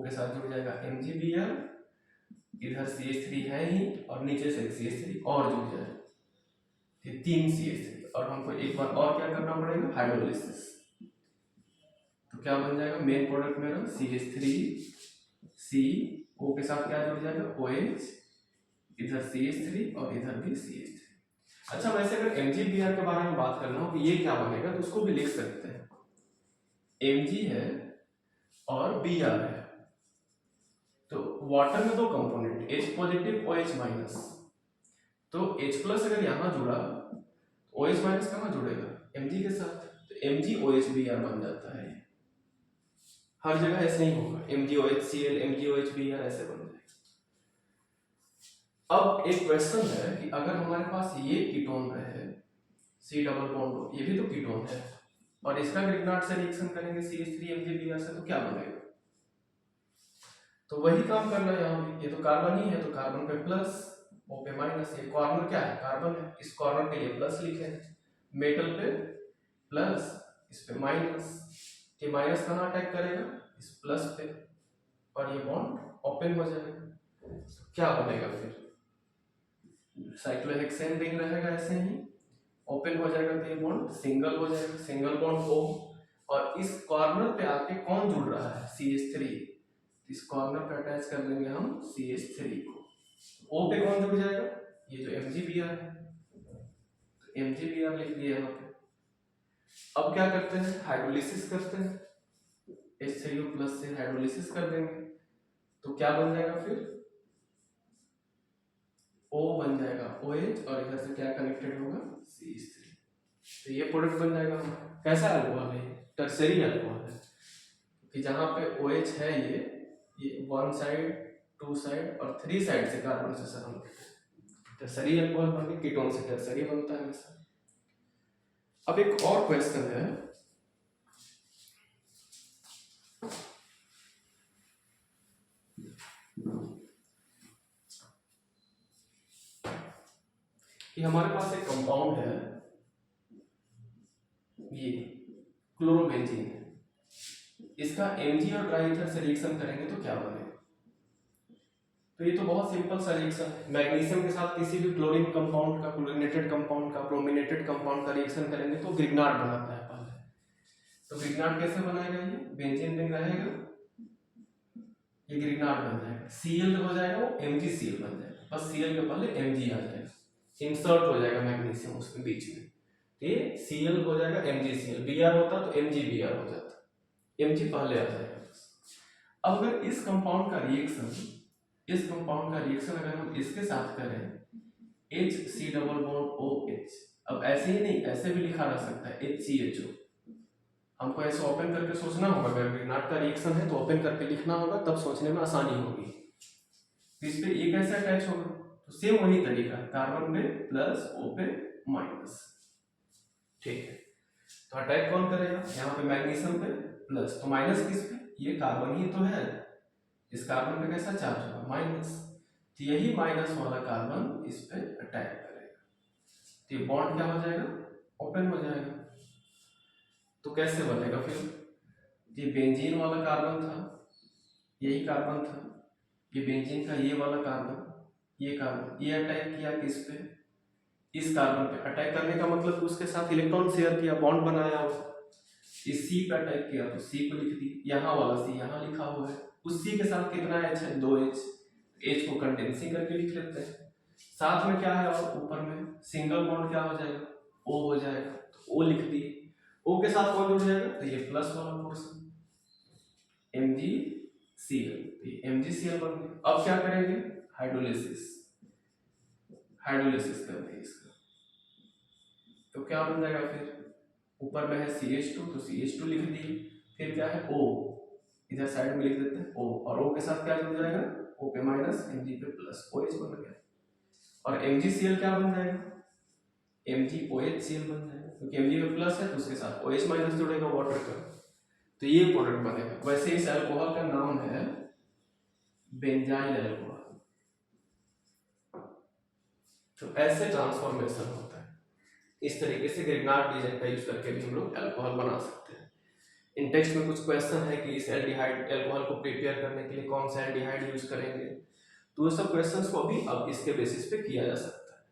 के साथ जुड़ जाएगा MgBr, इधर CH3 है ही और नीचे से CH3 और जुड़ जाएगा, ये 3 CH3, और हमको एक बार और क्या करना पड़ेगा? हाइड्रोलिसिस। तो क्या बन जाएगा मेन प्रोडक्ट मेरा? CH3C O के साथ क्या जुड़ जाएगा? OH, इधर CH3 और इधर भी CH3। अच्छा, वैसे अगर MgBr के बारे में बात करना हो कि ये क्या बनेगा तो उसको भी लिख सकते हैं, Mg है और Br है, तो वाटर में दो component H positive OH minus, तो H प्लस अगर यहाँ जुड़ा OH माइनस कहाँ जुड़ेगा? Mg के साथ, तो MgOH-Br बन जाता है। हर जगह ऐसे ही होगा, MgOHCl MgOH-Br ऐसे बन जाएगा। अब एक क्वेश्चन है कि अगर हमारे पास ये कीटोन रहे C डबल बॉन्ड, ये भी तो कीटोन है, और इसका ग्रिग्नार्ड से रिएक्शन करेंगे CH3MgBr से, तो क्या बनेगा? तो वही काम करना है यहाँ पे, ये तो कार्बन ही है तो कार्बन पे प्लस O पे माइनस, ये कॉर्नर क्या है? कार्बन है, इस कॉर्नर के लिए प्लस लिखे, मेटल पे प्लस, इस पे माइनस, ये माइनस कहाँ अटैक करेगा? इस प्लस पे, और ये बॉन्ड ओपन हो जाएगा, क्या बनेगा फिर? साइक्लोहेक्सेन रिंग रहेगा, ऐसे ही ओपन हो जाएगा तो ये बॉन्ड सिंगल हो जाएगा, सिंगल बॉन्ड O, और इस कॉर्नर पे आके कौन जुड़ रहा है? CH3, इस कॉर्नर पे अटैच कर देंगे हम CH3 को, O पे कौन जुड़ जाएगा? ये जो MgBr है, तो MgBr लिख दिया यहाँ पे। अब क्या करते हैं? हाइड्रोलिसिस करते हैं, H3O प्लस से हाइड्रोलिसिस कर देंगे, तो क्या बन जाएगा फिर? O बन जाएगा OH और इधर से क्या कनेक्टेड होगा? CH3, तो ये प्रोडक्ट बन जाएगा हमारा। कैसा अल्कोहल है? टर्सरी अल्कोहल है, कि जहाँ पे OH है ये 1 साइड 2 साइड और 3 साइड से कार्बन से सराउंडेड है, टर्सरी अल्कोहल बन के कीटोन से टर्सरी बनता है हमेशा। अब एक और क्वेश्चन है कि हमारे पास एक कंपाउंड है, ये क्लोरोबेंजीन है, इसका Mg और ट्राई ईथर से रिएक्शन करेंगे तो क्या बनेगा। तो ये तो बहुत सिंपल सा रिएक्शन है, मैग्नीशियम के साथ किसी भी क्लोरीन कंपाउंड का, क्लोरीनेटेड कंपाउंड का, ब्रोमिनेटेड कंपाउंड का रिएक्शन करेंगे तो ग्रिग्नार्ड बनाता है पहले। तो ग्रिग्नार्ड कैसे बनाएगा, ये बेंजीन रिंग रहेगा, ये ग्रिग्नार्ड बन जाएगा, Cl हो जाएगा वो MgCl बन जाएगा, बस Cl के पहले Mg आ जाएगा, इंसर्ट हो जाएगा मैग्नीशियम उसके बीच में, ये Cl हो जाएगा MgCl, Br होता तो MgBr हो जाता, Mg पहले आ जाएगा। अब अगर इस कंपाउंड का रिएक्शन अगर हम इसके साथ करें HC डबल बॉन्ड OH, अब ऐसे ही नहीं, ऐसे भी लिखा जा सकता है HCHO, हमको ऐसे ओपन करके सोचना होगा, अगर ग्रिग्नार्ड का रिएक्शन है तो ओपन करके लिखना होगा, तब सोचने में आसानी होगी। तो इस पे ये कैसे अटैच होगा, तो सेम वही तरीका, कार्बन पे प्लस O पे माइनस, ठीक है। तो अटैक कौन करेगा, यहाँ पे मैग्नीशियम पे प्लस, तो माइनस किस पे, ये कार्बन ही तो है, इस कार्बन पे कैसा चार्ज होगा माइनस, तो यही माइनस वाला कार्बन इस पे अटैक करेगा, तो ये बॉन्ड क्या हो जाएगा, ओपन हो जाएगा। तो कैसे बनेगा फिर, ये बेंजीन वाला कार्बन था, यही कार्बन था, ये बेंजीन का ये वाला कार्बन, ये कार्बन, ये अटैक किया किस पे, इस कार्बन पे। अटैक करने का मतलब उसके साथ इलेक्ट्रॉन शेयर किया, बॉन्ड बनाया हो, इस C पे अटैक किया तो C को लिख दी, यहाँ वाला C यहाँ लिखा हुआ है, उस C के साथ कितना H है, 2H, H को कंडेंसिंग करके लिख लेते हैं, साथ में क्या है और ऊपर में सिंगल बॉन्ड क्या हो जाएगा, O हो जाएगा, तो O लिख दिए, O के साथ कौन जुड़ जाएगा, तो ये प्लस वाला पोर्शन MgCl, तो ये MgCl बन गया। अब क्या करेंगे, हाइड्रोलिसिस करते हैं इसका, तो क्या बन जाएगा फिर, ऊपर में है CH2 तो CH2 लिख दिए, फिर क्या है O, इधर साइड में लिख देते हैं O, और O के साथ क्या जुड़ जाएगा, O पे माइनस, Mg पे प्लस, OH बन गया। और MgCl क्या बन जाएगा, MgOHCl बन जाएगा, क्योंकि Mg पे प्लस है तो उसके साथ OH माइनस जुड़ेगा वाटर का, तो ये प्रोडक्ट बनेगा। वैसे इस अल्कोहल का नाम है बेंजाइल अल्कोहल। तो ऐसे ट्रांसफॉर्मेशन होता है, इस तरीके से ग्रिग्नार्ड डिजाइन का यूज करके भी हम लोग अल्कोहल बना सकते हैं। इन टेक्स्ट में कुछ क्वेश्चन है कि इस एल्डिहाइड अल्कोहल को प्रिपेयर करने के लिए कौन सा एल्डिहाइड यूज करेंगे, तो वो सब क्वेश्चंस को भी अब इसके बेसिस पे किया जा सकता है।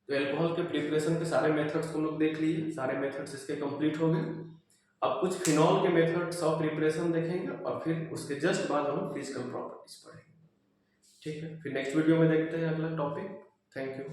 तो अल्कोहल के प्रिपरेशन के सारे मेथड्स को लोग देख लिए, सारे मेथड्स इसके कंप्लीट हो गए। अब कुछ फिनॉल के मेथड्स ऑफ प्रिपरेशन देखेंगे और फिर उसके जस्ट बाद हम फिजिकल प्रॉपर्टीज पढ़ेंगे, ठीक है। फिर नेक्स्ट वीडियो में देखते हैं अगला टॉपिक। Thank you.